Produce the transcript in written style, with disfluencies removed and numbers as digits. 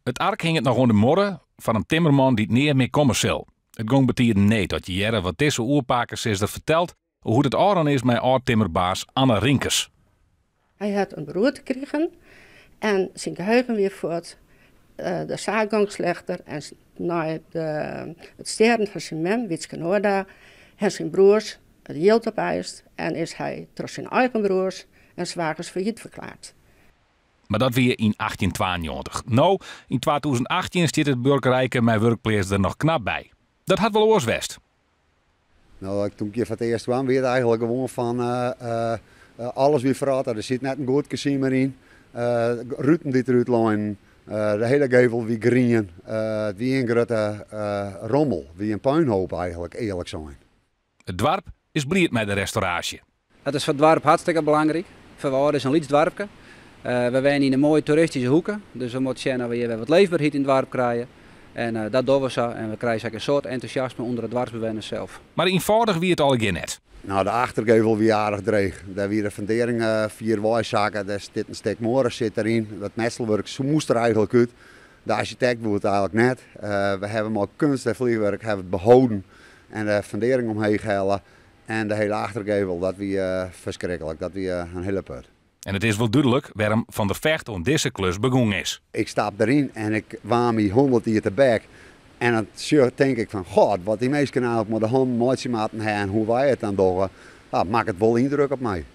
Het ark hing het nog onder de morren van een timmerman die het neer meer komen zal. Het ging betieren nee dat je jaren wat deze oerpakers is er vertelt hoe het aan is met oud-timmerbaas Anne Rinkers. Hij had een beroerte gekregen en zijn geheugen weer voort. De zaak ging slechter en na het sterven van zijn mem, Witske Noorda, en zijn broers het yield opeist en is hij door zijn eigen broers en zwagers failliet verklaard. Maar dat weer in 1892. Nou, in 2018 stiet het burgerrijke met werkplaats er nog knap bij. Dat had wel oorswest. Nou, toen ik hier voor het eerst kwam, werd eigenlijk gewoon van alles weer verraad. Er zit net een goed casino meer in. Ruten die eruit lijnen. De hele gevel wie green. Wie een grote rommel. Wie een puinhoop eigenlijk, eerlijk zijn. Het dorp is blij met de restauratie. Het is voor het dorp hartstikke belangrijk. Voor is een Lieds-dorpje. We wonen in een mooie toeristische hoeken. Dus we moeten zien dat we hier wat leefbaarheid in het dorp krijgen. En dat doen we zo. En we krijgen een soort enthousiasme onder het dorpsbewoners zelf. Maar eenvoudig wie het al again net. Nou, de achtergevel wie aardig dreig. Daar weer de fundering 4 wijszaken. Daar zit een stuk moren zit erin. Dat messelwerk moest er eigenlijk uit. De architect doet het eigenlijk net. We hebben maar kunst en vliegwerk hebben het behouden. En de fundering omheen gehaald. En de hele achtergevel, dat weer verschrikkelijk. Dat weer een hele put. En het is wel duidelijk waarom Van der Vecht om deze klus begonnen is. Ik stap erin en ik waam me 100 jaar te bek. En dan denk ik van, god, wat die mensen nou met de hand maatje maken en hoe wij het dan doen, maakt het wel indruk op mij.